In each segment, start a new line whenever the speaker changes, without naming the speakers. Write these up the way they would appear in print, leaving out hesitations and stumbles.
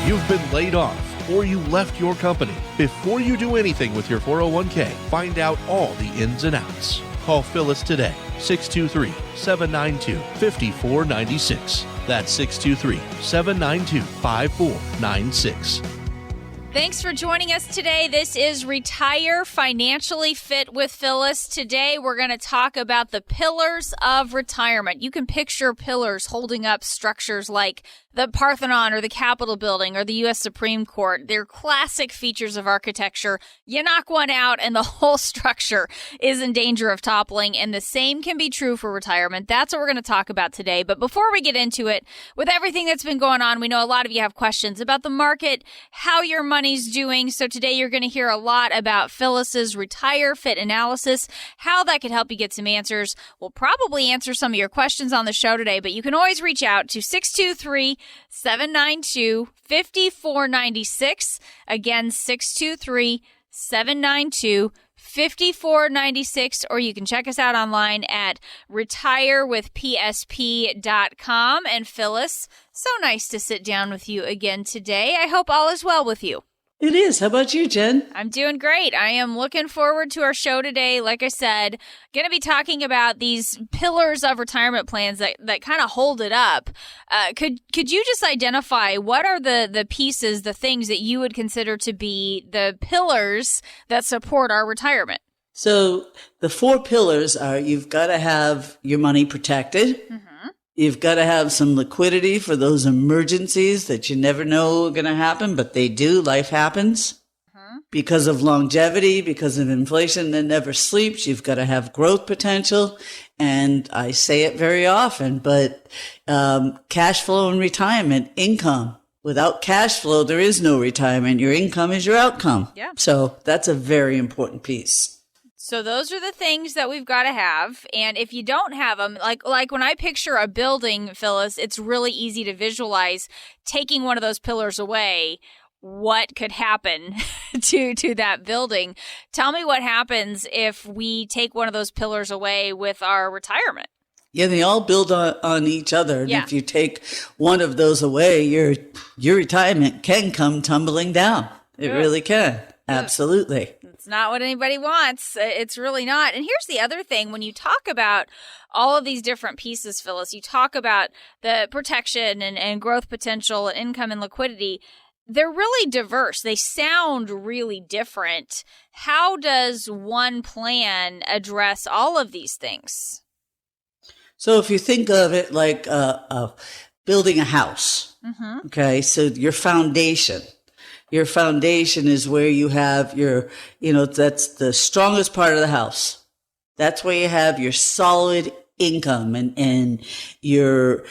you've been laid off, or you left your company. Before you do anything with your 401k, find out all the ins and outs. Call Phillis today, 623-792-5496. That's 623-792-5496.
Thanks for joining us today. This is Retire Financially Fit with Phyllis. Today, we're going to talk about the pillars of retirement. You can picture pillars holding up structures like the Parthenon or the Capitol Building or the U.S. Supreme Court. They're classic features of architecture. You knock one out and the whole structure is in danger of toppling, and the same can be true for retirement. That's what we're going to talk about today. But before we get into it, with everything that's been going on, we know a lot of you have questions about the market, how your money's doing. So today you're going to hear a lot about Phyllis's Retire Fit analysis, how that could help you get some answers. We'll probably answer some of your questions on the show today, but you can always reach out to 623-792-5496. Again, 623-792-5496, or you can check us out online at retirewithpsp.com. And Phyllis, so nice to sit down with you again today. I hope all is well with you.
It is. How about you, Jen?
I'm doing great. I am looking forward to our show today. Like I said, going to be talking about these pillars of retirement plans that kind of hold it up. Could you just identify what are the pieces, the things that you would consider to be the pillars that support our retirement?
So the 4 pillars are you've got to have your money protected. Mm-hmm. You've got to have some liquidity for those emergencies that you never know are going to happen, but they do. Life happens. Because of longevity, because of inflation that never sleeps, you've got to have growth potential. And I say it very often, but cash flow and retirement, income. Without cash flow, there is no retirement. Your income is your outcome.
Yeah.
So that's a very important piece.
So those are the things that we've got to have. And if you don't have them, like when I picture a building, Phyllis, it's really easy to visualize taking one of those pillars away. What could happen to that building? Tell me what happens if we take one of those pillars away with our retirement.
Yeah, they all build on each other. And
yeah.
If you take one of those away, your retirement can come tumbling down. It really can. Absolutely.
It's not what anybody wants. It's really not. And here's the other thing. When you talk about all of these different pieces, Phyllis, you talk about the protection and growth potential and income and liquidity. They're really diverse. They sound really different. How does one plan address all of these things?
So if you think of it like building a house, okay, so your foundation is where you have that's the strongest part of the house. That's where you have your solid income and your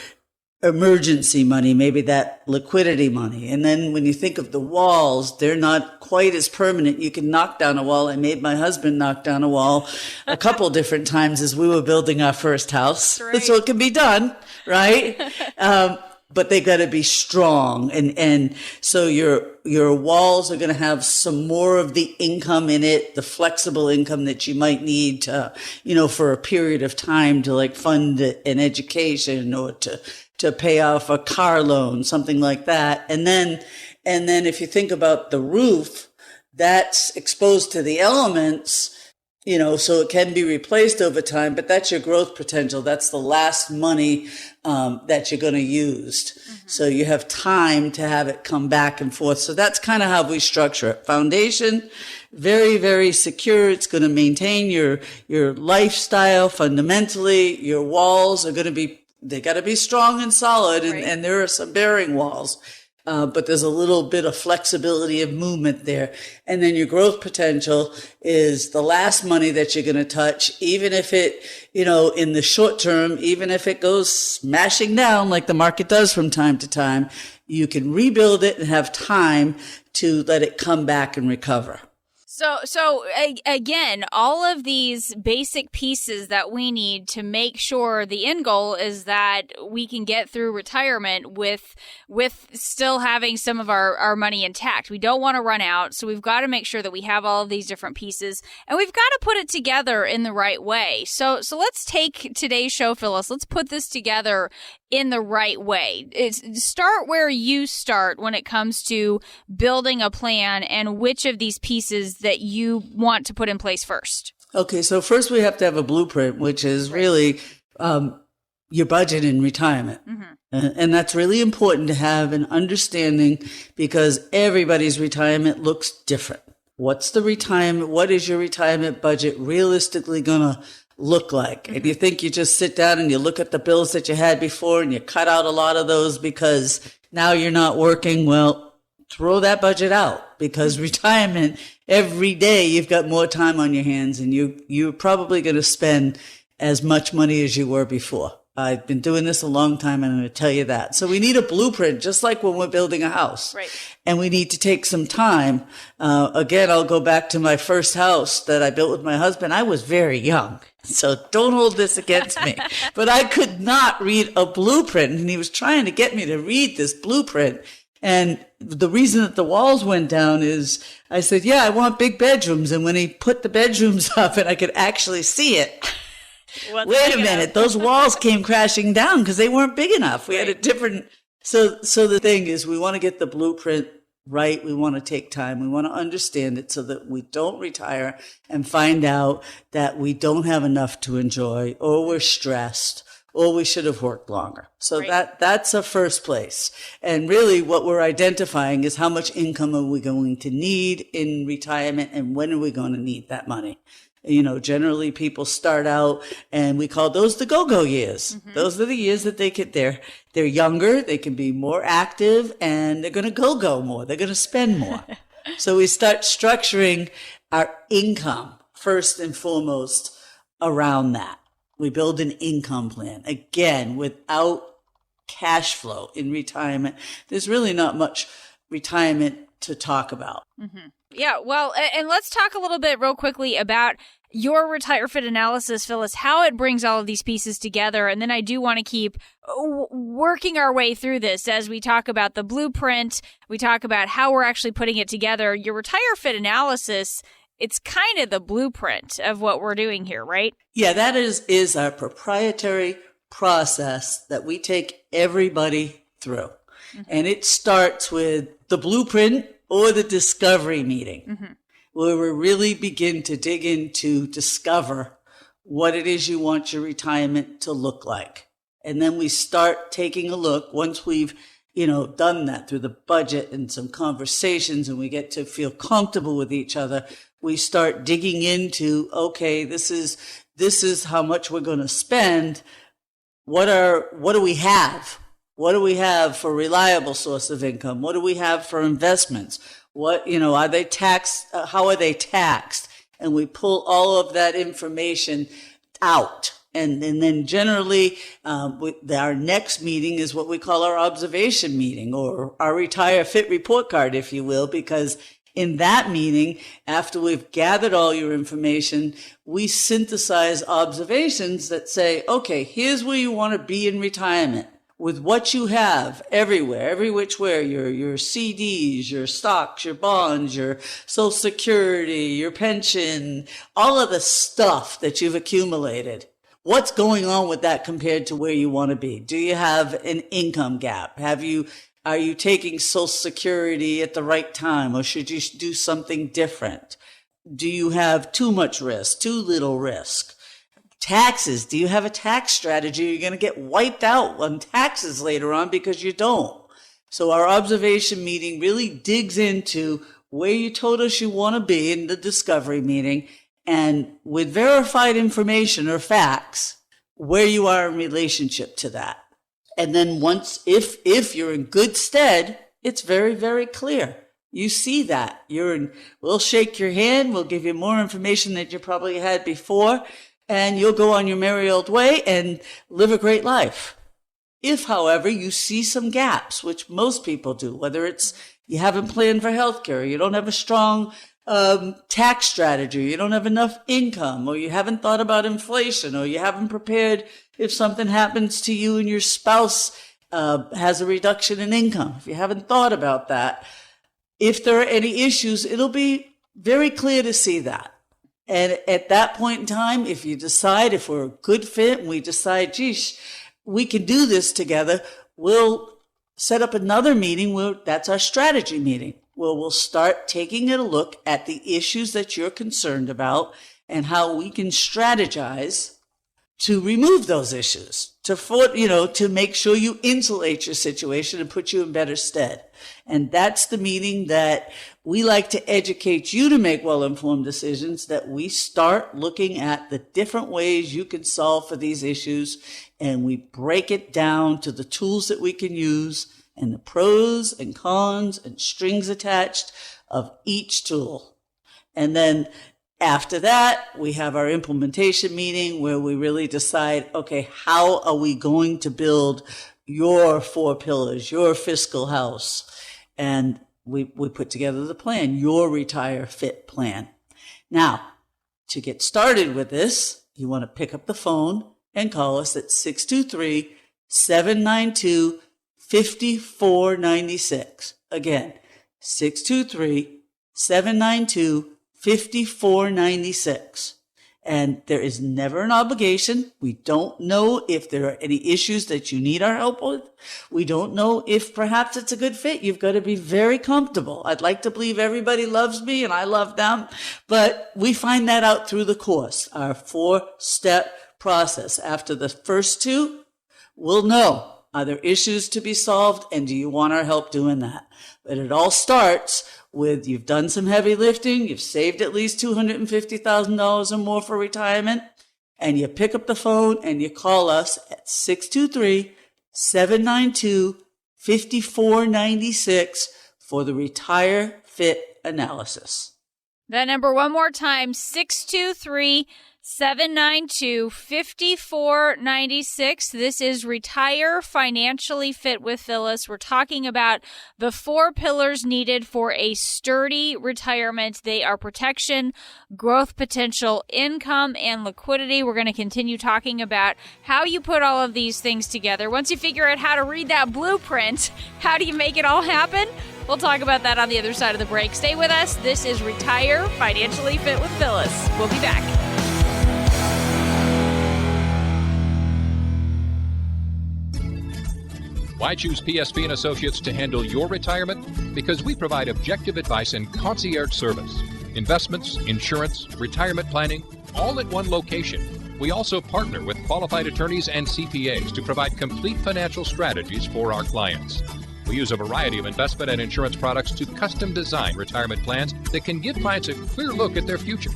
emergency money, maybe that liquidity money. And then when you think of the walls, they're not quite as permanent. You can knock down a wall. I made my husband knock down a wall a couple different times as we were building our first house. Right. So it can be done, right? But they got to be strong. And so your walls are going to have some more of the income in it, the flexible income that you might need to, for a period of time to like fund an education or to pay off a car loan, something like that. And then if you think about the roof, that's exposed to the elements, so it can be replaced over time, but that's your growth potential. That's the last money that you're going to use. Mm-hmm. So you have time to have it come back and forth. So that's kind of how we structure it. Foundation, very, very secure. It's going to maintain your lifestyle fundamentally. Your walls are going to they got to be strong and solid, and there are some bearing walls. But there's a little bit of flexibility of movement there. And then your growth potential is the last money that you're going to touch, even if it, in the short term, even if it goes smashing down like the market does from time to time, you can rebuild it and have time to let it come back and recover.
So again, all of these basic pieces that we need to make sure the end goal is that we can get through retirement with still having some of our money intact. We don't want to run out, so we've got to make sure that we have all of these different pieces, and we've got to put it together in the right way. So let's take today's show, Phyllis. Let's put this together in the right way? Start where you start when it comes to building a plan and which of these pieces that you want to put in place first.
Okay, so first we have to have a blueprint, which is really your budget in retirement. And that's really important to have an understanding because everybody's retirement looks different. What is your retirement budget realistically going to look like? And you think you just sit down and you look at the bills that you had before and you cut out a lot of those because now you're not working. Well, throw that budget out because retirement, every day you've got more time on your hands and you're probably going to spend as much money as you were before. I've been doing this a long time and I'm going to tell you that. So we need a blueprint, just like when we're building a house.
Right.
And we need to take some time. Again, I'll go back to my first house that I built with my husband. I was very young. So don't hold this against me. But I could not read a blueprint. And he was trying to get me to read this blueprint. And the reason that the walls went down is I said, yeah, I want big bedrooms. And when he put the bedrooms up and I could actually see it, wait a minute, those walls came crashing down because they weren't big enough. We had a different. So the thing is, we want to get the blueprint right. We want to take time. We want to understand it so that we don't retire and find out that we don't have enough to enjoy, or we're stressed, or we should have worked longer. So that's a first place. And really what we're identifying is how much income are we going to need in retirement and when are we going to need that money? You know, generally people start out and we call those the go-go years. Those are the years that they're younger, they can be more active, and they're going to go more. They're going to spend more. So we start structuring our income first and foremost around that. We build an income plan. Again, without cash flow in retirement, there's really not much retirement to talk about.
Yeah, well, and let's talk a little bit real quickly about your Retire Fit analysis, Phyllis, how it brings all of these pieces together. And then I do want to keep working our way through this as we talk about the blueprint, we talk about how we're actually putting it together. Your Retire Fit analysis, it's kind of the blueprint of what we're doing here, right?
Yeah, that is our proprietary process that we take everybody through. And it starts with the blueprint or the discovery meeting, where we really begin to dig into discover what it is you want your retirement to look like. And then we start taking a look once we've, done that through the budget and some conversations and we get to feel comfortable with each other. We start digging into, okay, this is how much we're going to spend. What do we have? What do we have for reliable source of income? What do we have for investments? Are they taxed? How are they taxed? And we pull all of that information out. And then generally, our next meeting is what we call our observation meeting, or our Retire Fit report card, if you will, because in that meeting, after we've gathered all your information, we synthesize observations that say, okay, here's where you want to be in retirement. With what you have everywhere, every which way, your CDs, your stocks, your bonds, your Social Security, your pension, all of the stuff that you've accumulated. What's going on with that compared to where you want to be? Do you have an income gap? Are you taking Social Security at the right time, or should you do something different? Do you have too much risk, too little risk? Taxes. Do you have a tax strategy? You're going to get wiped out on taxes later on because you don't. So our observation meeting really digs into where you told us you want to be in the discovery meeting, and with verified information or facts, where you are in relationship to that. And then if you're in good stead, it's very, very clear. You see that. We'll shake your hand. We'll give you more information than you probably had before. And you'll go on your merry old way and live a great life. If, however, you see some gaps, which most people do, whether it's you haven't planned for healthcare, you don't have a strong tax strategy, you don't have enough income, or you haven't thought about inflation, or you haven't prepared if something happens to you and your spouse has a reduction in income. If you haven't thought about that, if there are any issues, it'll be very clear to see that. And at that point in time, if you decide, if we're a good fit and we decide, geez, we can do this together, we'll set up another meeting where that's our strategy meeting, where we'll start taking a look at the issues that you're concerned about and how we can strategize to remove those issues, to make sure you insulate your situation and put you in better stead. And that's the meeting that we like to educate you to make well-informed decisions, that we start looking at the different ways you can solve for these issues, and we break it down to the tools that we can use and the pros and cons and strings attached of each tool. And then after that, we have our implementation meeting where we really decide, okay, how are we going to build your 4 pillars, your fiscal house? And we put together the plan, your Retire Fit plan. Now, to get started with this, you want to pick up the phone and call us at 623-792-5496. Again, 623-792-5496. And there is never an obligation. We don't know if there are any issues that you need our help with. We don't know if perhaps it's a good fit. You've got to be very comfortable. I'd like to believe everybody loves me and I love them, but we find that out through the course, our 4-step process. After the first 2, we'll know, are there issues to be solved, and do you want our help doing that? But it all starts with you've done some heavy lifting, you've saved at least $250,000 or more for retirement, and you pick up the phone and you call us at 623-792-5496 for the Retire Fit analysis.
That number one more time, 623-792-5496. This is Retire Financially Fit with Phillis. We're talking about the 4 pillars needed for a sturdy retirement. They are protection, growth potential, income, and liquidity. We're going to continue talking about how you put all of these things together. Once you figure out how to read that blueprint, how do you make it all happen? We'll talk about that on the other side of the break. Stay with us. This is Retire Financially Fit with Phillis. We'll be back.
Why choose PSP and Associates to handle your retirement? Because we provide objective advice and concierge service. Investments, insurance, retirement planning, all at one location. We also partner with qualified attorneys and CPAs to provide complete financial strategies for our clients. We use a variety of investment and insurance products to custom design retirement plans that can give clients a clear look at their future.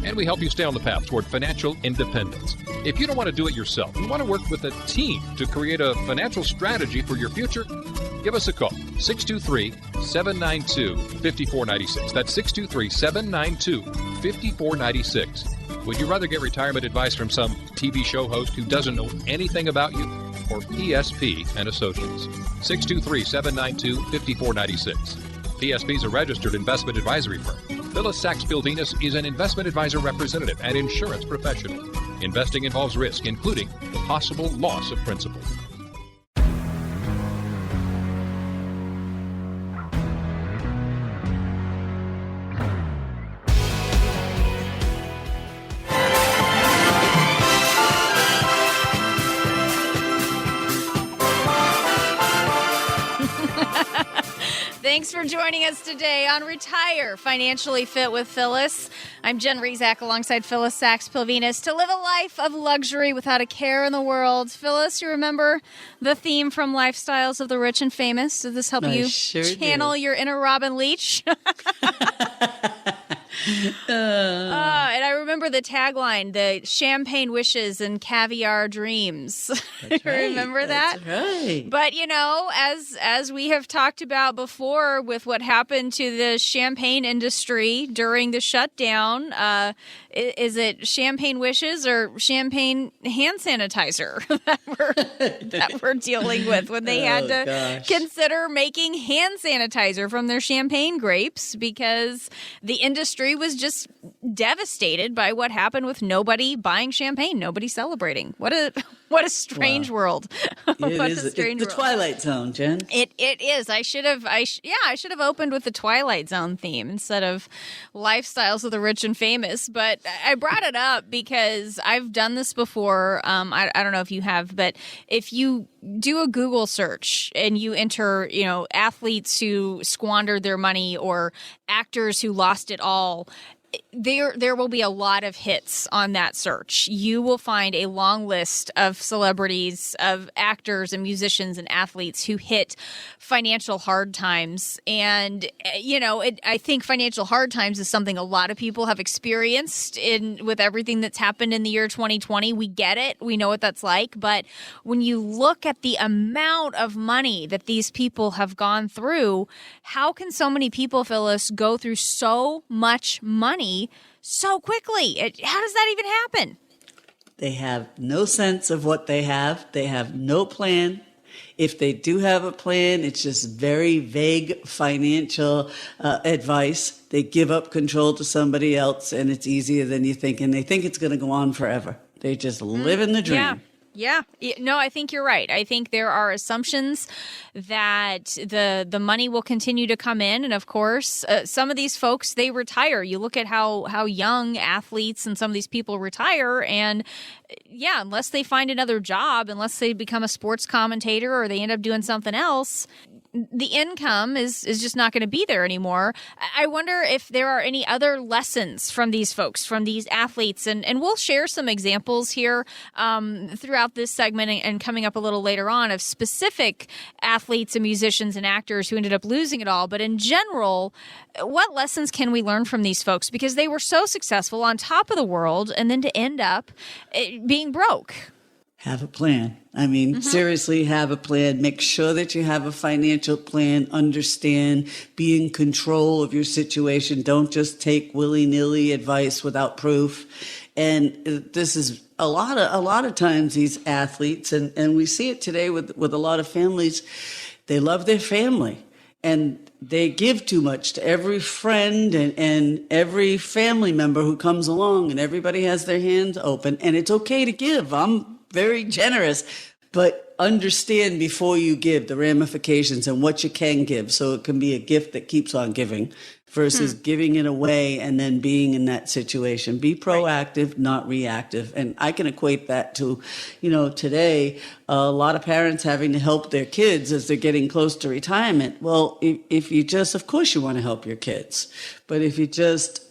And we help you stay on the path toward financial independence. If you don't want to do it yourself, you want to work with a team to create a financial strategy for your future, give us a call, 623-792-5496. That's 623-792-5496. Would you rather get retirement advice from some TV show host who doesn't know anything about you, or PSP and Associates? 623-792-5496. PSP is a registered investment advisory firm. Phillis Sachs Pilvinus is an investment advisor representative and insurance professional. Investing involves risk, including the possible loss of principal.
Thanks for joining us today on Retire Financially Fit with Phillis. I'm Jen Rezac alongside Phillis Sachs Pilvinus to live a life of luxury without a care in the world. Phillis, you remember the theme from Lifestyles of the Rich and Famous? Did this help you channel your inner Robin Leach? And I remember the tagline, the champagne wishes and caviar dreams.
That's right.
Remember that?
That's right.
But, you know, as we have talked about before with what happened to the champagne industry during the shutdown, is it champagne wishes or champagne hand sanitizer that we're dealing with when they had to consider making hand sanitizer from their champagne grapes because the industry was just devastated by what happened with nobody buying champagne, nobody celebrating. What a What a strange world. What a strange
the
world.
Twilight Zone, Jen.
It is. I should have opened with the Twilight Zone theme instead of lifestyles of the rich and famous. But I brought it up because I've done this before. I don't know if you have, but if you do a Google search and you enter, athletes who squandered their money or actors who lost it all, there will be a lot of hits on that search. You will find a long list of celebrities, of actors and musicians and athletes who hit financial hard times. And, I think financial hard times is something a lot of people have experienced with everything that's happened in the year 2020. We get it. We know what that's like. But when you look at the amount of money that these people have gone through, how can so many people, Phyllis, go through so much money so quickly? How does that even happen?
They have no sense of what they have. They have no plan. If they do have a plan, it's just very vague financial advice. They give up control to somebody else, and it's easier than you think. And they think it's going to go on forever. They just live in the dream.
Yeah. No, I think you're right. I think there are assumptions that the money will continue to come in. And of course, some of these folks, they retire. You look at how young athletes and some of these people retire. And unless they find another job, unless they become a sports commentator or they end up doing something else, the income is just not going to be there anymore. I wonder if there are any other lessons from these folks, from these athletes, and we'll share some examples here throughout this segment and coming up a little later on of specific athletes and musicians and actors who ended up losing it all. But in general, what lessons can we learn from these folks? Because they were so successful on top of the world and then to end up being broke.
Have a plan. I mean, seriously, have a plan. Make sure that you have a financial plan. Understand, be in control of your situation. Don't just take willy-nilly advice without proof. And this is a lot of times these athletes, and we see it today with a lot of families, they love their family. And they give too much to every friend and every family member who comes along, and everybody has their hands open. And it's okay to give. I'm very generous, but understand before you give the ramifications and what you can give, so it can be a gift that keeps on giving versus giving it away and then being in that situation. Be proactive, not reactive. And I can equate that to, today, a lot of parents having to help their kids as they're getting close to retirement. Well, if you just, of course you want to help your kids, but if you just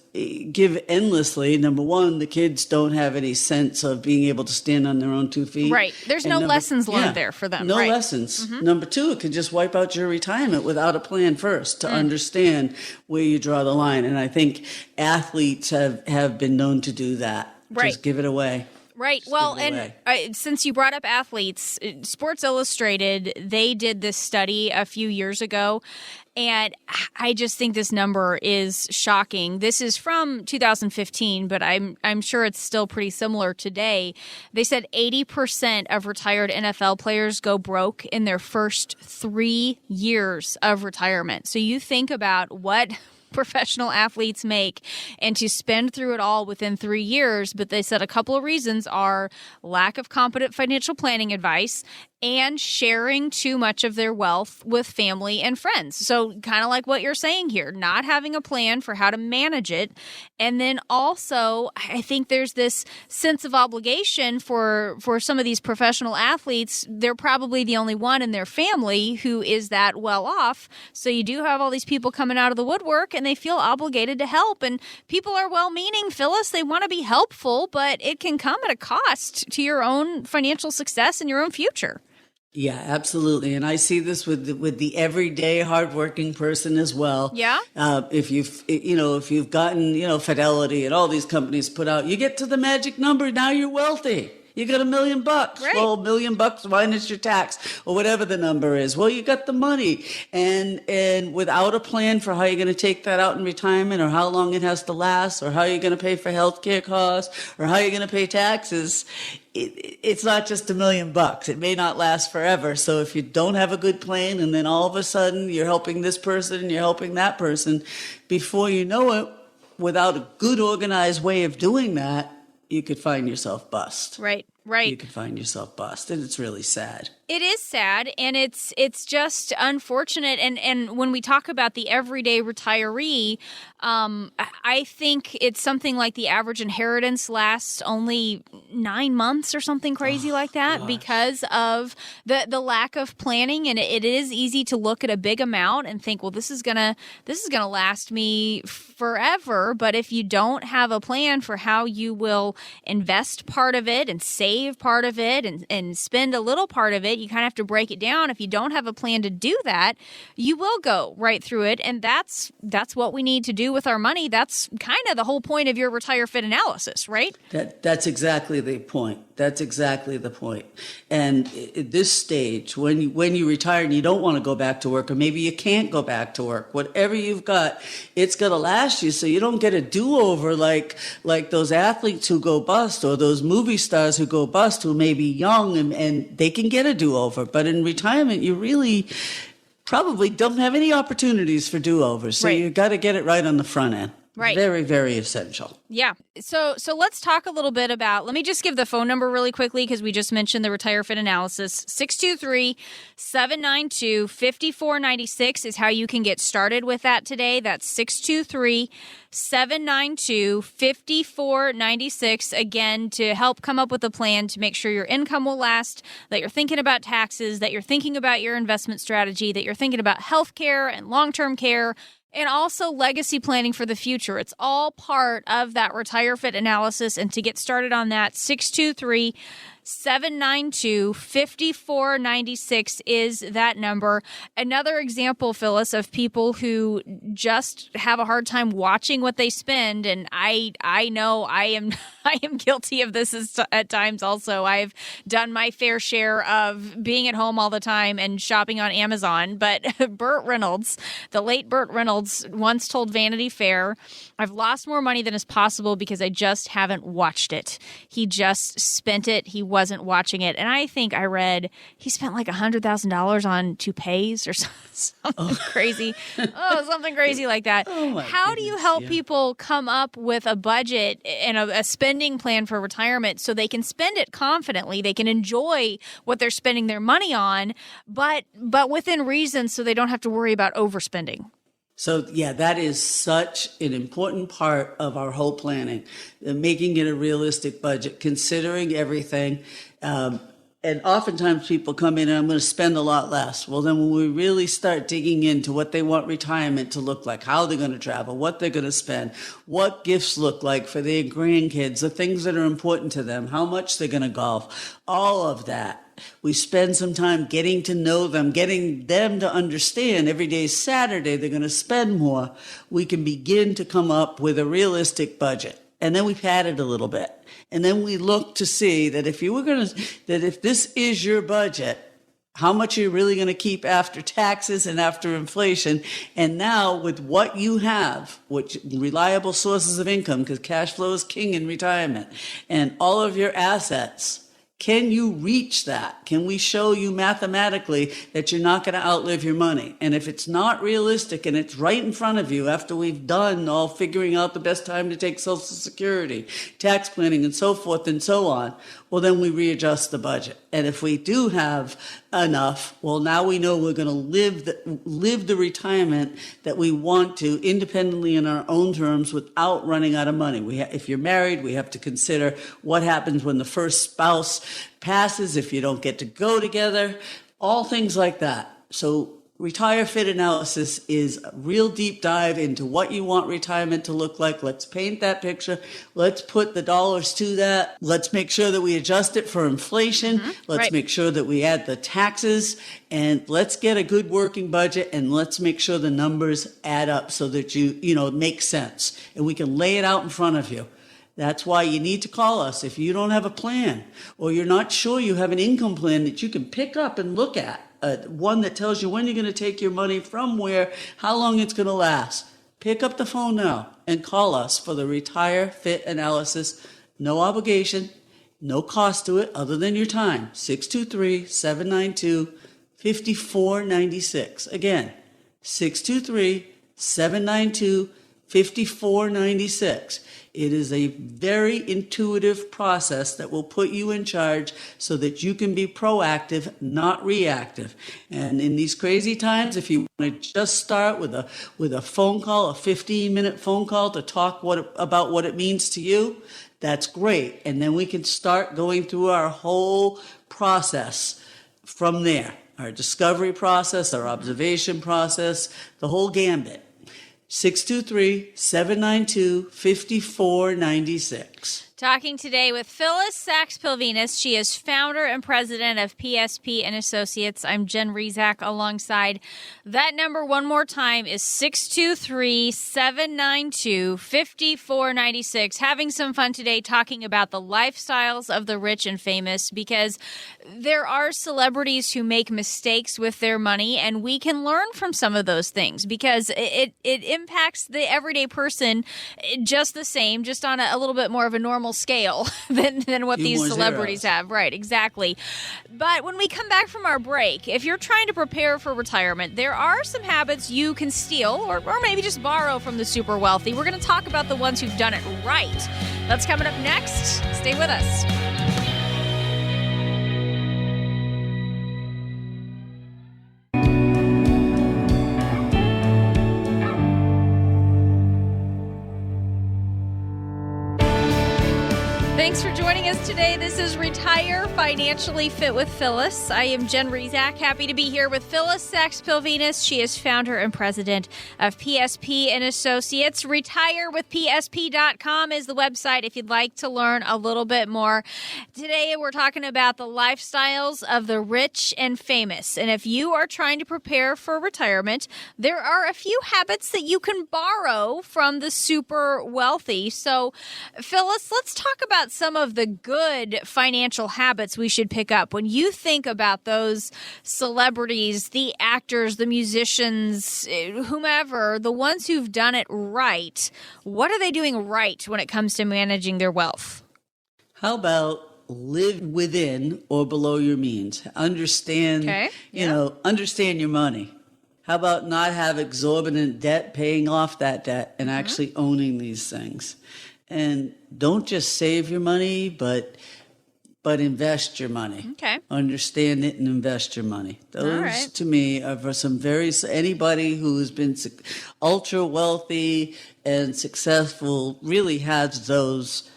give endlessly, number one, the kids don't have any sense of being able to stand on their own 2 feet.
Right. There's no lessons learned there for them.
No lessons. Number two, it could just wipe out your retirement without a plan first to understand where you draw the line. And I think athletes have been known to do that.
Right.
Just give it away.
Right. Well, and since you brought up athletes, Sports Illustrated, they did this study a few years ago, and I just think this number is shocking. This is from 2015, but I'm sure it's still pretty similar today. They said 80% of retired NFL players go broke in their first 3 years of retirement. So you think about what professional athletes make and to spend through it all within 3 years. But they said a couple of reasons are lack of competent financial planning advice and sharing too much of their wealth with family and friends. So kind of like what you're saying here, not having a plan for how to manage it. And then also, I think there's this sense of obligation for some of these professional athletes. They're probably the only one in their family who is that well off. So you do have all these people coming out of the woodwork and they feel obligated to help. And people are well-meaning, Phyllis. They want to be helpful, but it can come at a cost to your own financial success and your own future.
Yeah, absolutely. And I see this with the everyday hardworking person as well.
Yeah.
If you've gotten, Fidelity and all these companies put out, you get to the magic number, now you're wealthy. You got $1 million.
Right.
Well, $1 million minus your tax or whatever the number is. Well, you got the money, and without a plan for how you're going to take that out in retirement, or how long it has to last, or how you're going to pay for healthcare costs, or how you're going to pay taxes, it's not just $1 million. It may not last forever. So if you don't have a good plan, and then all of a sudden you're helping this person and you're helping that person, before you know it, without a good organized way of doing that, you could find yourself bust.
Right. Right.
You can find yourself bust, and it's really sad.
It is sad, and it's just unfortunate. And when we talk about the everyday retiree, I think it's something like the average inheritance lasts only 9 months or something crazy like that, because of the lack of planning. And it is easy to look at a big amount and think, well, this is gonna last me forever. But if you don't have a plan for how you will invest part of it and save part of it and spend a little part of it, you kind of have to break it down. If you don't have a plan to do that, you will go right through it. And that's what we need to do with our money. That's kind of the whole point of your Retire Fit analysis, right?
That's exactly the point. That's exactly the point. And at this stage, when you retire and you don't want to go back to work, or maybe you can't go back to work, whatever you've got, it's going to last you, so you don't get a do-over like those athletes who go bust, or those movie stars who go bust, who may be young and they can get a do-over. But in retirement, you really probably don't have any opportunities for do-overs. So you got to get it right on the front end.
Right.
Very, very essential.
Yeah. So let's talk a little bit about, let me just give the phone number really quickly, because we just mentioned the Retire Fit analysis. 623-792-5496 is how you can get started with that today. That's 623-792-5496. Again, to help come up with a plan to make sure your income will last, that you're thinking about taxes, that you're thinking about your investment strategy, that you're thinking about health care and long-term care, and also legacy planning for the future. It's all part of that Retire Fit analysis. And to get started on that, 623-792-5496 is that number. Another example, Phyllis, of people who just have a hard time watching what they spend, and I know I am guilty of this at times also. I've done my fair share of being at home all the time and shopping on Amazon. But Burt Reynolds, the late Burt Reynolds, once told Vanity Fair, "I've lost more money than is possible because I just haven't watched it." He just spent it. He wasn't watching it. And I think I read he spent like $100,000 on toupees or something crazy. Something crazy like that. How do you help people come up with a budget and a spending plan for retirement so they can spend it confidently, they can enjoy what they're spending their money on, but within reason, so they don't have to worry about overspending?
So, yeah, that is such an important part of our whole planning, making it a realistic budget, considering everything. And oftentimes people come in and I'm going to spend a lot less. Well, then when we really start digging into what they want retirement to look like, how they're going to travel, what they're going to spend, what gifts look like for their grandkids, the things that are important to them, how much they're going to golf, all of that. We spend some time getting to know them, getting them to understand every day is Saturday, they're going to spend more. We can begin to come up with a realistic budget. And then we pad it a little bit. And then we look to see that if this is your budget, how much are you really going to keep after taxes and after inflation? And now with what you have, which reliable sources of income, because cash flow is king in retirement, and all of your assets, can you reach that? Can we show you mathematically that you're not going to outlive your money? And if it's not realistic and it's right in front of you after we've done all figuring out the best time to take Social Security, tax planning, and so forth and so on, well, then we readjust the budget. And if we do have enough, well, now we know we're going to live the retirement that we want to independently in our own terms without running out of money. If you're married, we have to consider what happens when the first spouse passes, if you don't get to go together, all things like that. So Retire Fit analysis is a real deep dive into what you want retirement to look like. Let's paint that picture. Let's put the dollars to that. Let's make sure that we adjust it for inflation. Let's make sure that we add the taxes, and let's get a good working budget, and let's make sure the numbers add up so that it makes sense and we can lay it out in front of you. That's why you need to call us if you don't have a plan, or you're not sure you have an income plan that you can pick up and look at. One that tells you when you're going to take your money from where, how long it's going to last. Pick up the phone now and call us for the Retire Fit analysis. No obligation, no cost to it other than your time. 623-792-5496. Again, 623-792-5496. 5496. It is a very intuitive process that will put you in charge so that you can be proactive, not reactive. And in these crazy times, if you want to just start with a phone call, a 15-minute phone call to talk about what it means to you, that's great. And then we can start going through our whole process from there. Our discovery process, our observation process, the whole gambit. 623-792-5496.
Talking today with Phillis Sachs-Pilvinus. She is founder and president of PSP and Associates. I'm Jen Rezac alongside. That number one more time is 623-792-5496. Having some fun today talking about the lifestyles of the rich and famous, because there are celebrities who make mistakes with their money, and we can learn from some of those things because it impacts the everyday person just the same, just on a little bit more of a normal scale than what these celebrities have. Right, exactly. But when we come back from our break, if you're trying to prepare for retirement, there are some habits you can steal or maybe just borrow from the super wealthy. We're going to talk about the ones who've done it right. That's coming up next. Stay with us. Thanks for joining us today. This is Retire Financially Fit with Phyllis. I am Jen Rezac. Happy to be here with Phillis Sachs-Pilvinus. She is founder and president of PSP and Associates. RetireWithPSP.com is the website if you'd like to learn a little bit more. Today we're talking about the lifestyles of the rich and famous. And if you are trying to prepare for retirement, there are a few habits that you can borrow from the super wealthy. So, Phyllis, let's talk about some of the good financial habits we should pick up. When you think about those celebrities, the actors, the musicians, whomever, the ones who've done it right, what are they doing right when it comes to managing their wealth?
How about live within or below your means? Understand, understand your money. How about not have exorbitant debt, paying off that debt, and actually owning these things? And don't just save your money, but invest your money. Okay. Understand it and invest your money. Those, to me, are for some anybody who's been ultra wealthy and successful really has those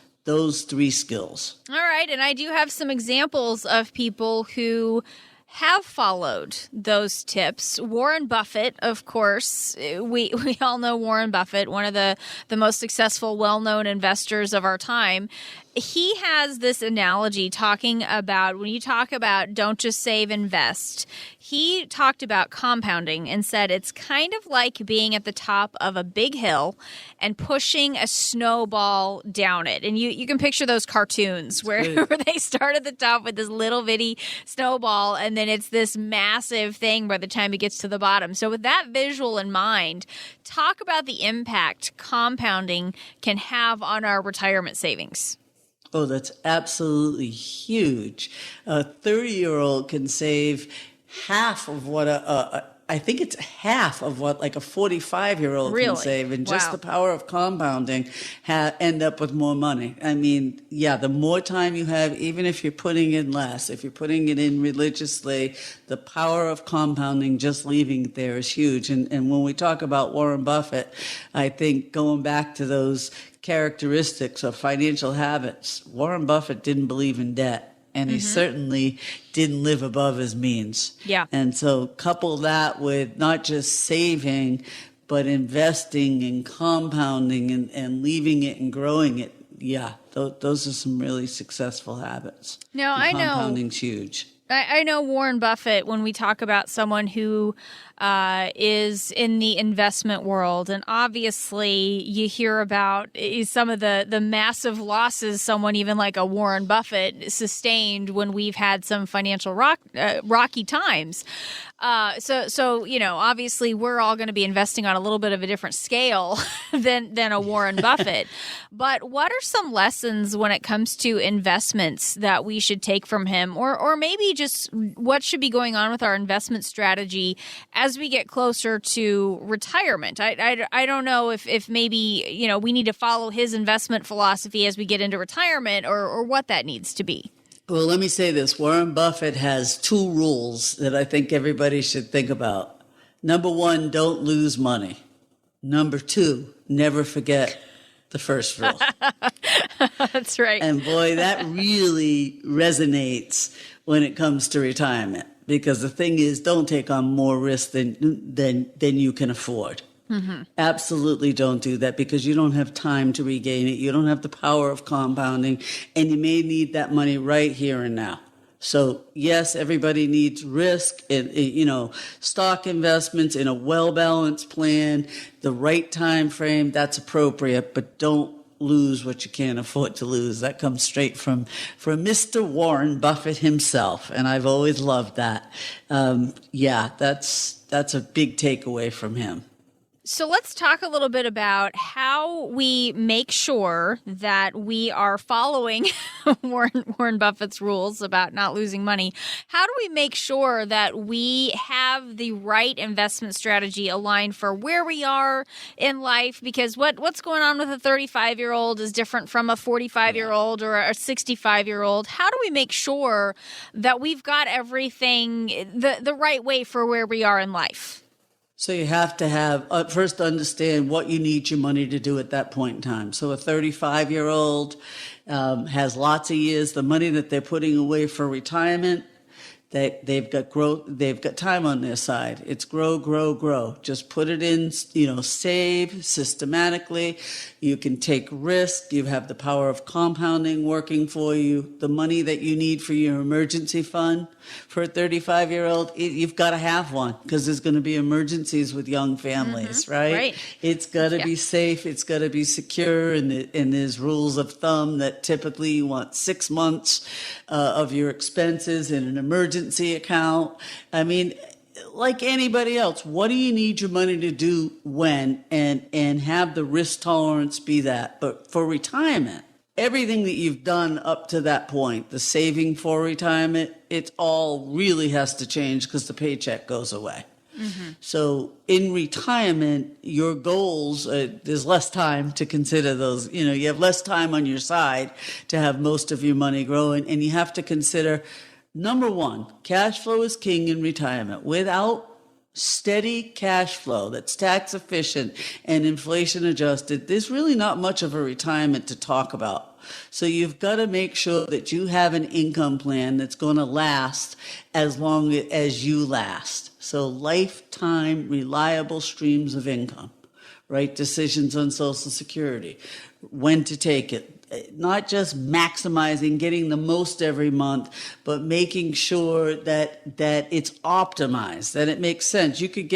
three skills. All right. And I do have some examples of people who have followed those tips. Warren Buffett, of course, we all know Warren Buffett, one of the most successful, well-known investors of our time. He has this analogy talking about, when you talk about don't just save, invest, he talked about compounding and said it's kind of like being at the top of a big hill and pushing a snowball down it. And you can picture those cartoons where they start at the top with this little bitty snowball, and then it's this massive thing by the time it gets to the bottom. So with that visual in mind, talk about the impact compounding can have on our retirement savings. Oh, that's absolutely huge. A 30-year-old can save half of what I think it's half of what like a 45-year-old can save. And just the power of compounding end up with more money. I mean, the more time you have, even if you're putting in less, if you're putting it in religiously, the power of compounding, just leaving it there, is huge. And when we talk about Warren Buffett, I think going back to those characteristics of financial habits, Warren Buffett didn't believe in debt. And he certainly didn't live above his means. Yeah. And so couple that with not just saving, but investing and compounding and leaving it and growing it. Yeah, those are some really successful habits.
Now, I know
compounding's huge.
I know Warren Buffett, when we talk about someone who is in the investment world, and obviously you hear about some of the massive losses someone even like a Warren Buffett sustained when we've had some financial rocky times. So obviously we're all going to be investing on a little bit of a different scale than a Warren Buffett. But what are some lessons when it comes to investments that we should take from him, or maybe just what should be going on with our investment strategy as we get closer to retirement? I don't know if maybe, we need to follow his investment philosophy as we get into retirement, or what that needs to be.
Well, let me say this. Warren Buffett has 2 rules that I think everybody should think about. Number 1, don't lose money. Number 2, never forget the first rule.
That's right.
And boy, that really resonates when it comes to retirement, because the thing is, don't take on more risk than you can afford. Mm-hmm. Absolutely don't do that, because you don't have time to regain it. You don't have the power of compounding, and you may need that money right here and now. So yes, everybody needs risk and, stock investments in a well-balanced plan, the right time frame, that's appropriate, but don't lose what you can't afford to lose. That comes straight from Mr. Warren Buffett himself, and I've always loved that. That's a big takeaway from him.
So let's talk a little bit about how we make sure that we are following Warren Buffett's rules about not losing money. How do we make sure that we have the right investment strategy aligned for where we are in life? Because what's going on with a 35-year-old is different from a 45-year-old or a 65-year-old. How do we make sure that we've got everything the right way for where we are in life?
So you have to have, first understand what you need your money to do at that point in time. So a 35-year-old has lots of years. The money that they're putting away for retirement, they've got time on their side. It's grow. Just put it in, save systematically. You can take risk. You have the power of compounding working for you. The money that you need for your emergency fund for a 35-year-old, you've got to have one, because there's going to be emergencies with young families, right? It's got to be safe. It's got to be secure. And there's rules of thumb that typically you want 6 months of your expenses in an emergency account. I mean, like anybody else, what do you need your money to do when, and have the risk tolerance be that. But for retirement, everything that you've done up to that point, the saving for retirement, it all really has to change, because the paycheck goes away. Mm-hmm. So in retirement, your goals, there's less time to consider those. You have less time on your side to have most of your money growing, and you have to consider, number 1, cash flow is king in retirement. Without steady cash flow that's tax efficient and inflation adjusted, there's really not much of a retirement to talk about. So you've got to make sure that you have an income plan that's going to last as long as you last. So lifetime reliable streams of income, right? Decisions on Social Security, when to take it. Not just maximizing, getting the most every month, but making sure that it's optimized, that it makes sense. You could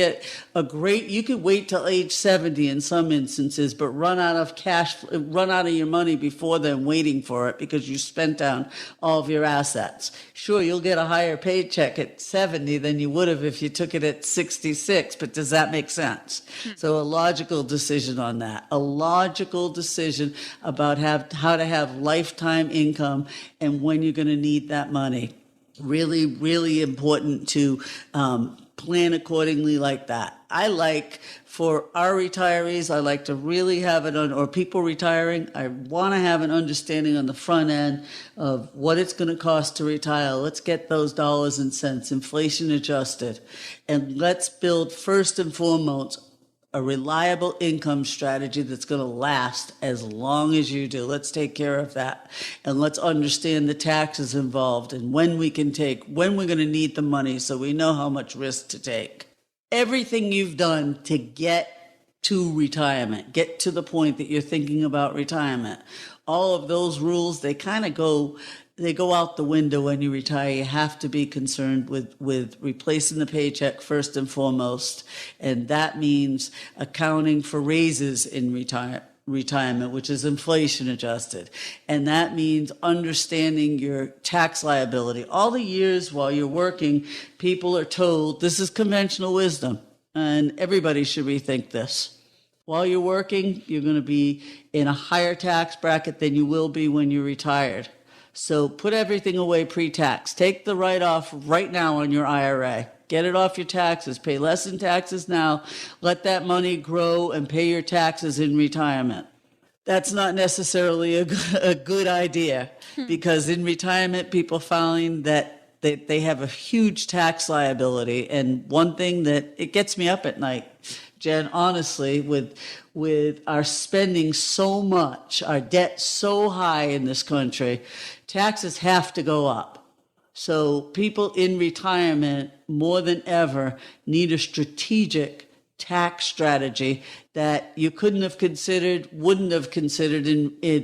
wait till age 70 in some instances, but run out of your money before then waiting for it, because you spent down all of your assets. Sure, you'll get a higher paycheck at 70 than you would have if you took it at 66, but does that make sense? So a logical decision on that, a logical decision about how to have lifetime income and when you're going to need that money. Really, really important to plan accordingly like that. I like, for our retirees, I like to really have it on, or people retiring, I want to have an understanding on the front end of what it's going to cost to retire. Let's get those dollars and cents, inflation adjusted, and let's build first and foremost a reliable income strategy that's going to last as long as you do. Let's take care of that. And let's understand the taxes involved and when we're going to need the money, so we know how much risk to take. Everything you've done to get to retirement, get to the point that you're thinking about retirement, all of those rules, they go out the window when you retire. You have to be concerned with replacing the paycheck first and foremost. And that means accounting for raises in retirement. retirement, which is inflation adjusted. And that means understanding your tax liability. All the years while you're working, people are told this is conventional wisdom, and everybody should rethink this. While you're working, you're going to be in a higher tax bracket than you will be when you're retired. So put everything away pre-tax. Take the write-off right now on your IRA. Get it off your taxes. Pay less in taxes now. Let that money grow and pay your taxes in retirement. That's not necessarily a good idea because in retirement, people find that they have a huge tax liability. And one thing that it gets me up at night, Jen, honestly, with our spending so much, our debt so high in this country, taxes have to go up. So people in retirement, more than ever, need a strategic tax strategy that you couldn't have considered, wouldn't have considered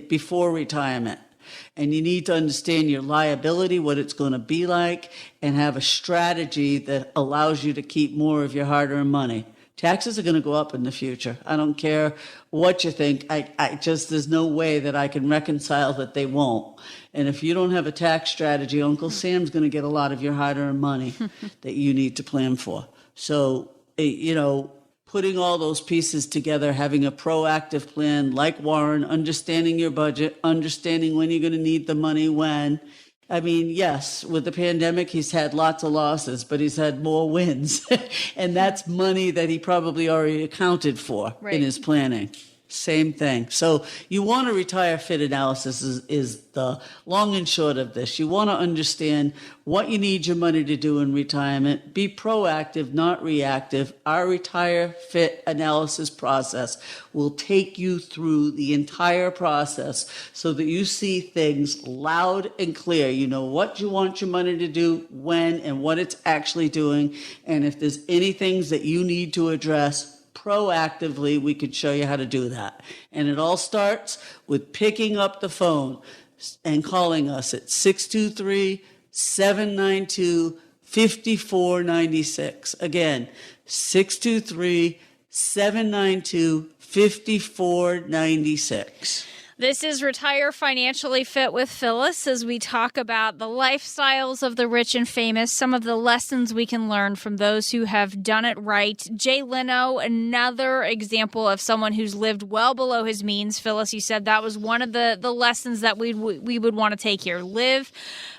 before retirement. And you need to understand your liability, what it's going to be like, and have a strategy that allows you to keep more of your hard-earned money. Taxes are going to go up in the future. I don't care what you think. There's no way that I can reconcile that they won't. And if you don't have a tax strategy, Uncle Sam's going to get a lot of your hard-earned money that you need to plan for. So, putting all those pieces together, having a proactive plan like Warren, understanding your budget, understanding when you're going to need the money, when. I mean, yes, with the pandemic, he's had lots of losses, but he's had more wins. And that's money that he probably already accounted for in his planning. Same thing. So you want to retire fit analysis is the long and short of this. You want to understand what you need your money to do in retirement. Be proactive, not reactive. Our retire fit analysis process will take you through the entire process so that you see things loud and clear. You know what you want your money to do, when, and what it's actually doing. And if there's any things that you need to address, proactively, we could show you how to do that. And it all starts with picking up the phone and calling us at 623-792-5496. Again, 623-792-5496.
This is Retire Financially Fit with Phyllis as we talk about the lifestyles of the rich and famous, some of the lessons we can learn from those who have done it right. Jay Leno, another example of someone who's lived well below his means. Phyllis, you said that was one of the lessons that we would want to take here. Live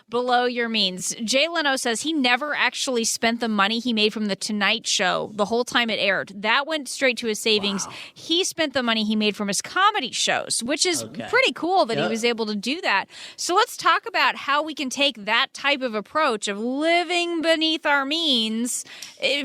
below your means. Jay Leno says he never actually spent the money he made from The Tonight Show the whole time it aired. That went straight to his savings. Wow. He spent the money he made from his comedy shows, which is pretty cool that he was able to do that. So let's talk about how we can take that type of approach of living beneath our means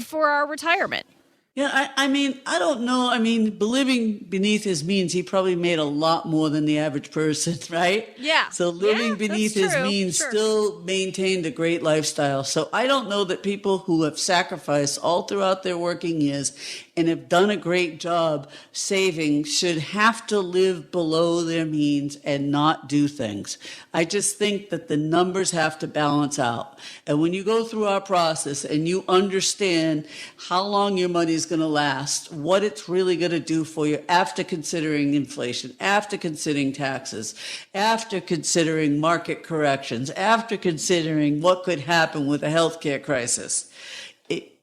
for our retirement.
Yeah, I mean, I don't know. I mean, living beneath his means, he probably made a lot more than the average person, right?
Yeah.
So living beneath his means still maintained a great lifestyle. So I don't know that people who have sacrificed all throughout their working years and have done a great job saving should have to live below their means and not do things. I just think that the numbers have to balance out. And when you go through our process and you understand how long your money is going to last, what it's really going to do for you after considering inflation, after considering taxes, after considering market corrections, after considering what could happen with a healthcare crisis,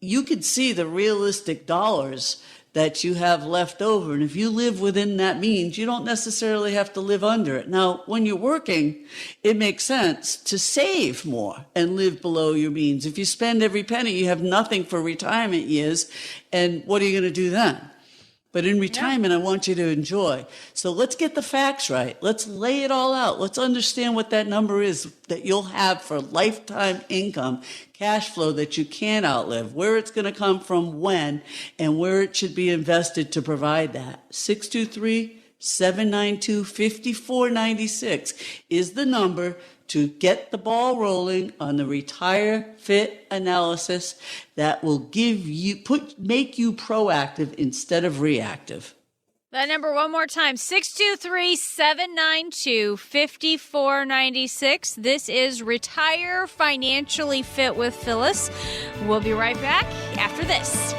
you can see the realistic dollars that you have left over. And if you live within that means, you don't necessarily have to live under it. Now, when you're working, it makes sense to save more and live below your means. If you spend every penny, you have nothing for retirement years. And what are you going to do then? But in retirement, I want you to enjoy. So let's get the facts right. Let's lay it all out. Let's understand what that number is that you'll have for lifetime income, cash flow that you can't outlive, where it's going to come from, when, and where it should be invested to provide that. 623-792-5496 is the number to get the ball rolling on the Retire Fit analysis that will make you proactive instead of reactive.
That number one more time, 623-792-5496. This is Retire Financially Fit with Phyllis. We'll be right back after this.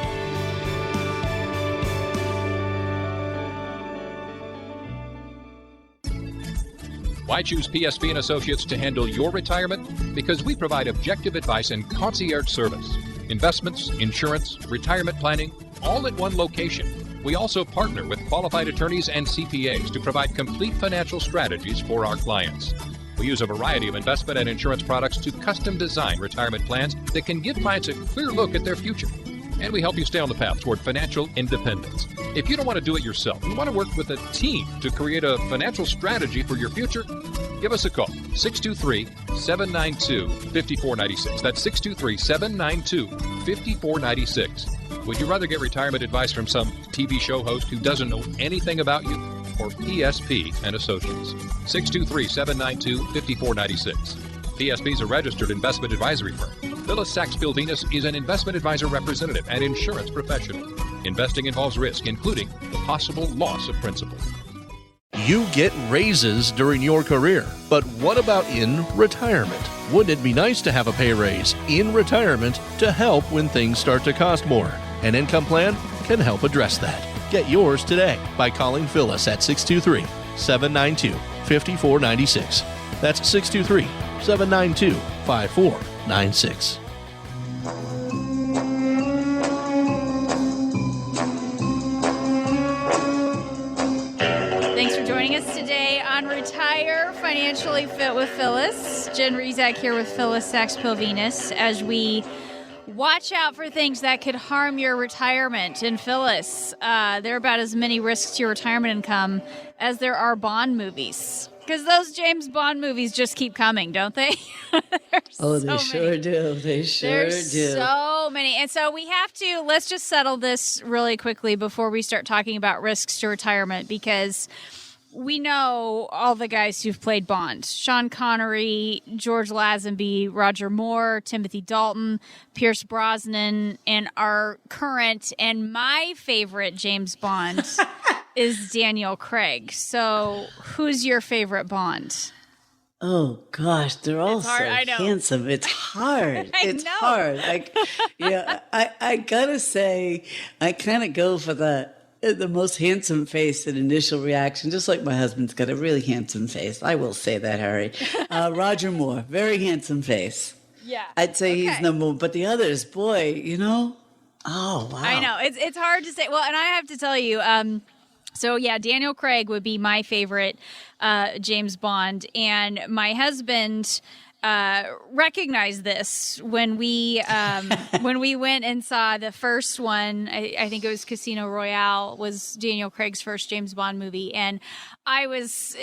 Why choose PSP and Associates to handle your retirement? Because we provide objective advice and concierge service. Investments, insurance, retirement planning, all at one location. We also partner with qualified attorneys and CPAs to provide complete financial strategies for our clients. We use a variety of investment and insurance products to custom design retirement plans that can give clients a clear look at their future. And we help you stay on the path toward financial independence. If you don't want to do it yourself, you want to work with a team to create a financial strategy for your future, give us a call, 623-792-5496. That's 623-792-5496. Would you rather get retirement advice from some TV show host who doesn't know anything about you, or PSP and Associates? 623-792-5496. PSP is a registered investment advisory firm. Phillis Sachs-Pilvinus is an investment advisor representative and insurance professional. Investing involves risk, including the possible loss of principal.
You get raises during your career, but what about in retirement? Wouldn't it be nice to have a pay raise in retirement to help when things start to cost more? An income plan can help address that. Get yours today by calling Phillis at 623-792-5496. That's 623-792-5496.
Thanks for joining us today on Retire Financially Fit with Phyllis. Jen Rezac here with Phillis Sachs-Pilvinus as we watch out for things that could harm your retirement. And Phyllis, there are about as many risks to your retirement income as there are Bond movies. Because those James Bond movies just keep coming, don't they?
They sure do. They sure do.
There's so many. And so we have to, let's just settle this really quickly before we start talking about risks to retirement, because we know all the guys who've played Bond: Sean Connery, George Lazenby, Roger Moore, Timothy Dalton, Pierce Brosnan, and our current and my favorite James Bond is Daniel Craig. So who's your favorite Bond?
Oh gosh, they're all so
hard,
handsome. It's hard. It's
know.
hard. I gotta say, I kind of go for the most handsome face and initial reaction, just like my husband's got a really handsome face. I will say that, Harry. Roger Moore, very handsome face.
Yeah.
I'd say he's number one, but the others, boy, oh, wow.
I know. It's hard to say. Well, and I have to tell you, so yeah, Daniel Craig would be my favorite James Bond, and my husband recognized this when we went and saw the first one. I think it was Casino Royale was Daniel Craig's first James Bond movie, and I was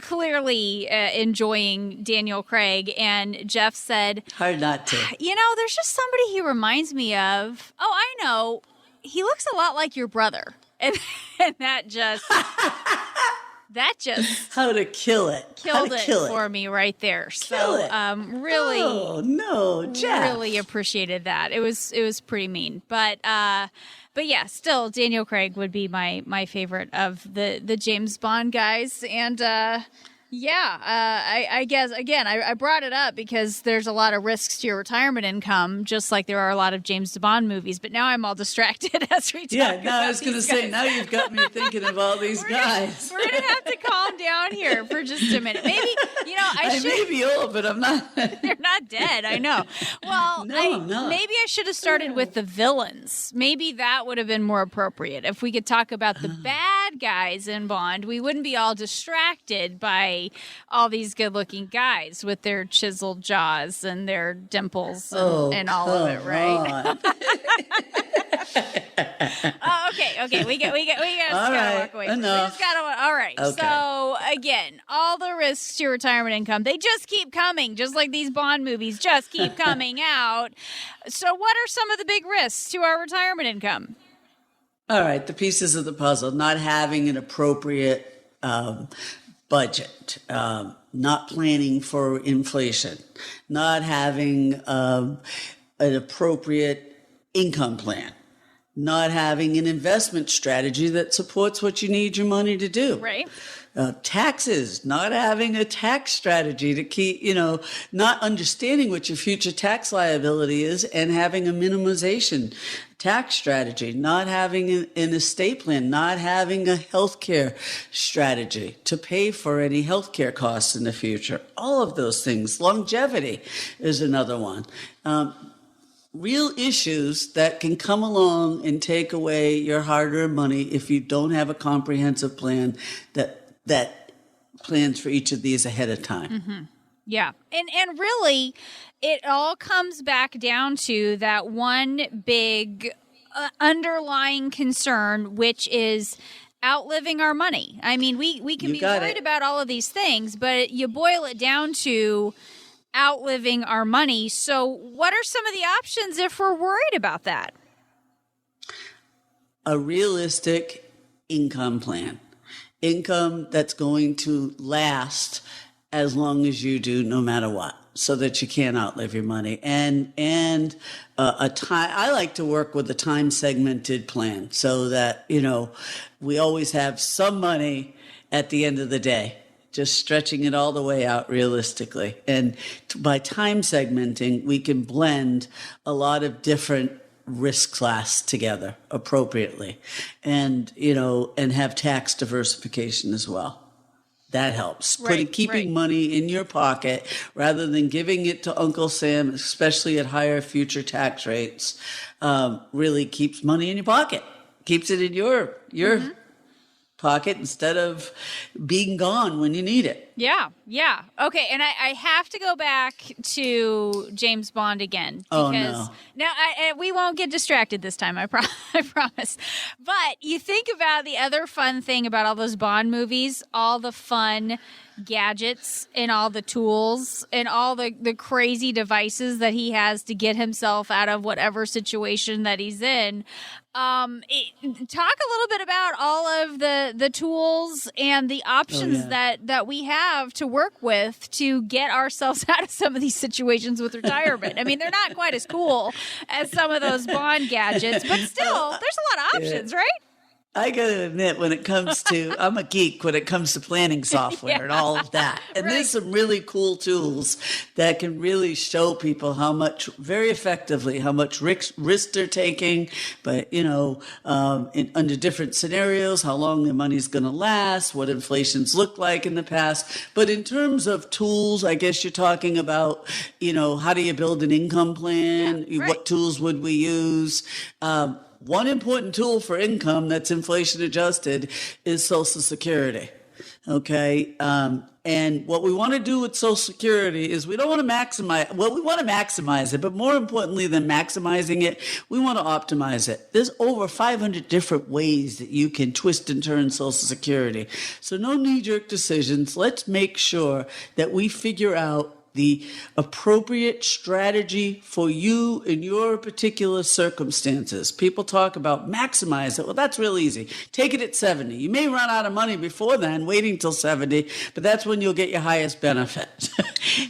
clearly enjoying Daniel Craig, and Jeff said,
hard not to.
There's just somebody he reminds me of. Oh, I know. He looks a lot like your brother. And that just
how to kill it.
Killed it for me right there. So really,
oh no, Jeff.
Really appreciated that. It was pretty mean, but yeah, still Daniel Craig would be my favorite of the James Bond guys, and I guess, again, I brought it up because there's a lot of risks to your retirement income, just like there are a lot of James Bond movies. But now I'm all distracted as we talk about
I was going to say, now you've got me thinking of all these guys.
We're going to have to calm down here for just a minute. Maybe, I
may be old, but I'm not.
You're not dead, I know. Well, maybe I should have started with the villains. Maybe that would have been more appropriate. If we could talk about the bad guys in Bond, we wouldn't be all distracted by all these good-looking guys with their chiseled jaws and their dimples and all of it, right? Okay. We got to walk away.
Enough.
All right.
Okay.
So again, all the risks to your retirement income, they just keep coming, just like these Bond movies just keep coming out. So what are some of the big risks to our retirement income?
All right, the pieces of the puzzle: not having an appropriate budget, not planning for inflation, not having an appropriate income plan, not having an investment strategy that supports what you need your money to do.
Right.
Taxes, not having a tax strategy to keep, not understanding what your future tax liability is and having a minimization tax strategy, not having an estate plan, not having a healthcare strategy to pay for any healthcare costs in the future. All of those things. Longevity is another one. Real issues that can come along and take away your hard-earned money if you don't have a comprehensive plan that plans for each of these ahead of time.
Mm-hmm. Yeah. And really, it all comes back down to that one big underlying concern, which is outliving our money. I mean, we can be worried about all of these things, but you boil it down to outliving our money. So what are some of the options if we're worried about that?
A realistic income plan. Income that's going to last as long as you do, no matter what, so that you can't outlive your money. And a time, I like to work with a time segmented plan so that, we always have some money at the end of the day, just stretching it all the way out realistically. And by time segmenting, we can blend a lot of different risk class together appropriately and, and have tax diversification as well. That helps. Keeping money in your pocket rather than giving it to Uncle Sam, especially at higher future tax rates, really keeps money in your pocket, keeps it in your pocket instead of being gone when you need it.
Yeah. Okay, and I have to go back to James Bond again because we won't get distracted this time. I promise. But you think about the other fun thing about all those Bond movies, all the fun gadgets and all the tools and all the crazy devices that he has to get himself out of whatever situation that he's in. Talk a little bit about all of the tools and the options that we have to work with to get ourselves out of some of these situations with retirement. I mean, they're not quite as cool as some of those Bond gadgets, but still, there's a lot of options, right?
I got to admit, when it comes to, I'm a geek when it comes to planning software and all of that. And there's some really cool tools that can really show people very effectively, how much risk they're taking, but, under different scenarios, how long their money's going to last, what inflation's looked like in the past. But in terms of tools, I guess you're talking about, how do you build an income plan? Yeah, right. What tools would we use? One important tool for income that's inflation adjusted is Social Security. Okay. And what we want to do with Social Security is we don't want to we want to maximize it, but more importantly than maximizing it, we want to optimize it. There's over 500 different ways that you can twist and turn Social Security. So no knee-jerk decisions. Let's make sure that we figure out the appropriate strategy for you in your particular circumstances. People talk about maximize it. Well, that's real easy. Take it at 70. You may run out of money before then, waiting till 70, but that's when you'll get your highest benefit.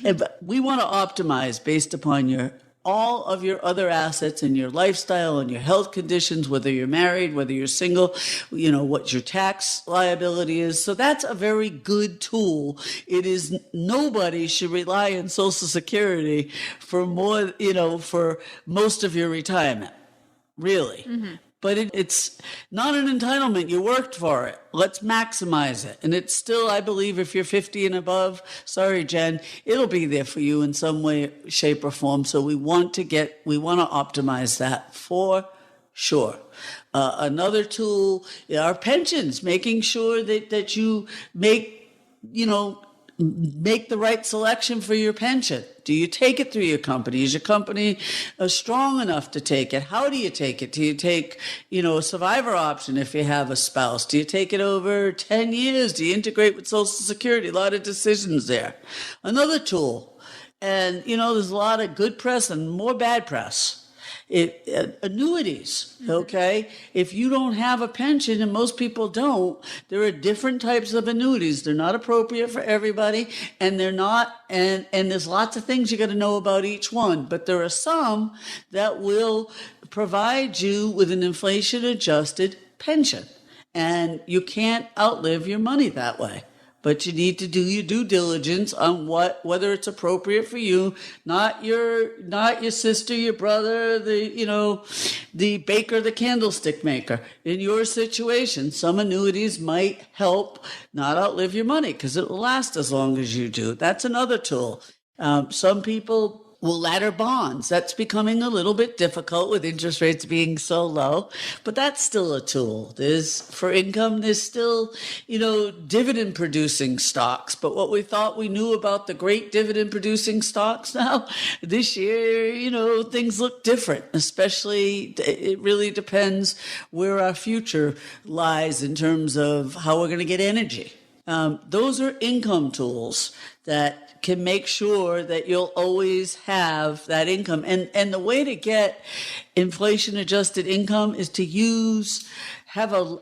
But we want to optimize based upon all of your other assets and your lifestyle and your health conditions, whether you're married, whether you're single, what your tax liability is. So that's a very good tool. Nobody should rely on Social Security for for most of your retirement, really. Mm-hmm. But it's not an entitlement. You worked for it. Let's maximize it. And it's still, I believe, if you're 50 and above, sorry, Jen, it'll be there for you in some way, shape, or form. So we want to optimize that for sure. Another tool, our pensions, making sure that you make the right selection for your pension. Do you take it through your company? Is your company strong enough to take it? How do you take it? Do you take, a survivor option if you have a spouse? Do you take it over 10 years? Do you integrate with Social Security? A lot of decisions there. Another tool, and, there's a lot of good press and more bad press. Annuities, okay? If you don't have a pension, and most people don't, there are different types of annuities. They're not appropriate for everybody, and they're not, and there's lots of things you got to know about each one. But there are some that will provide you with an inflation-adjusted pension, and you can't outlive your money that way. but you need to do your due diligence on whether it's appropriate for you, not your sister, your brother, the baker, the candlestick maker. In your situation, some annuities might help not outlive your money because it will last as long as you do. That's another tool. Some people will ladder bonds. That's becoming a little bit difficult with interest rates being so low, but that's still a tool. For income, there's still, dividend producing stocks. But what we thought we knew about the great dividend producing stocks now, this year, things look different, especially it really depends where our future lies in terms of how we're going to get energy. Those are income tools that can make sure that you'll always have that income. And the way to get inflation-adjusted income is to have a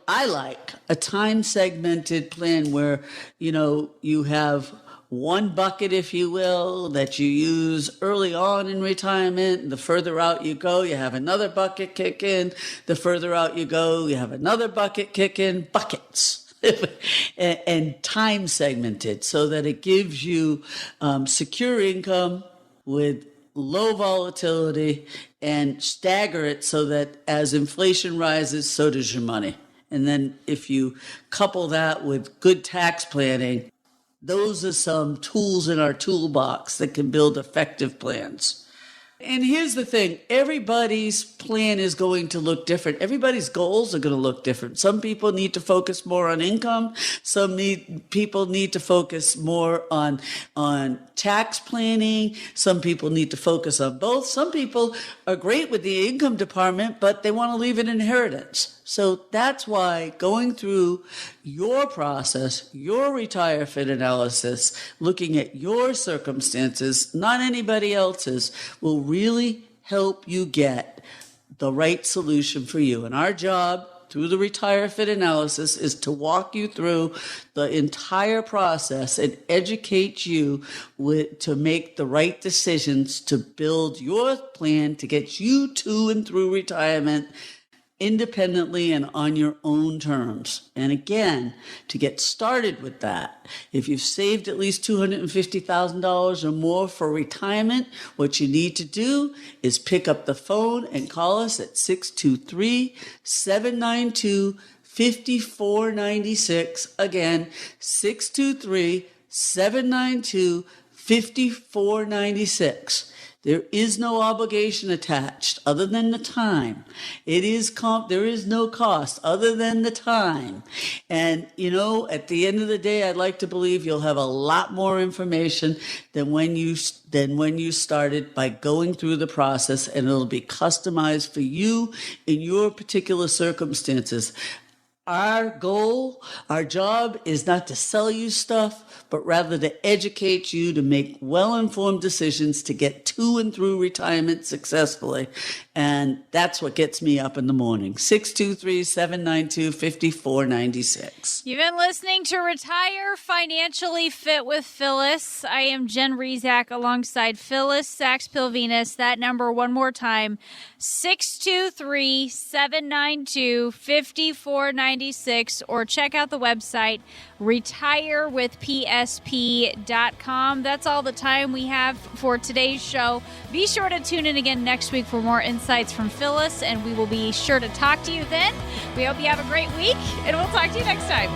time-segmented plan where, you have one bucket, if you will, that you use early on in retirement. The further out you go, you have another bucket kick in. The further out you go, you have another bucket kick in. Buckets. And time segmented so that it gives you secure income with low volatility and stagger it so that as inflation rises, so does your money. And then if you couple that with good tax planning, those are some tools in our toolbox that can build effective plans. And here's the thing, everybody's plan is going to look different. Everybody's goals are going to look different. Some people need to focus more on income. People need to focus more on tax planning. Some people need to focus on both. Some people are great with the income department, but they want to leave an inheritance. So that's why going through your process, your retire fit analysis, looking at your circumstances, not anybody else's, will really help you get the right solution for you. And our job through the retire fit analysis is to walk you through the entire process and educate you to make the right decisions to build your plan to get you to and through retirement independently and on your own terms. And again, to get started with that, if you've saved at least $250,000 or more for retirement, what you need to do is pick up the phone and call us at 623-792-5496. Again, 623-792-5496. There is no obligation attached other than the time. There is no cost other than the time. And, at the end of the day, I'd like to believe you'll have a lot more information than when you started by going through the process, and it'll be customized for you in your particular circumstances. Our goal, our job is not to sell you stuff, but rather to educate you to make well-informed decisions to get to and through retirement successfully. And that's what gets me up in the morning. 623-792-5496.
You've been listening to Retire Financially Fit with Phyllis. I am Jen Rezac alongside Phyllis Sachs-Pilvinus. That number one more time, 623-792-5496, or check out the website retirewithpsp.com. That's all the time we have for today's show. Be sure to tune in again next week for more insights from Phyllis, and we will be sure to talk to you then. We hope you have a great week, and we'll talk to you next time.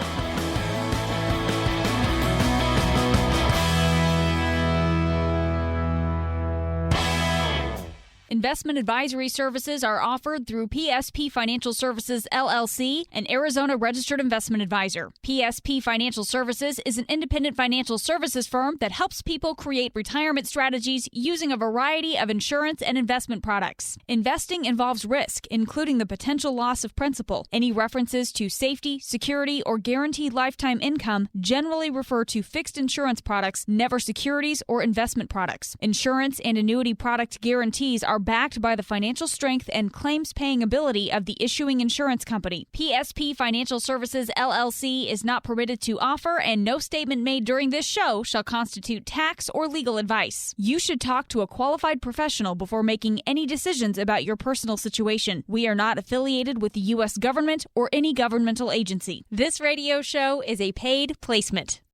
Investment advisory services are offered through PSP Financial Services, LLC, an Arizona registered investment advisor. PSP Financial Services is an independent financial services firm that helps people create retirement strategies using a variety of insurance and investment products. Investing involves risk, including the potential loss of principal. Any references to safety, security, or guaranteed lifetime income generally refer to fixed insurance products, never securities or investment products. Insurance and annuity product guarantees are backed by the financial strength and claims-paying ability of the issuing insurance company. PSP Financial Services, LLC is not permitted to offer, and no statement made during this show shall constitute tax or legal advice. You should talk to a qualified professional before making any decisions about your personal situation. We are not affiliated with the U.S. government or any governmental agency. This radio show is a paid placement.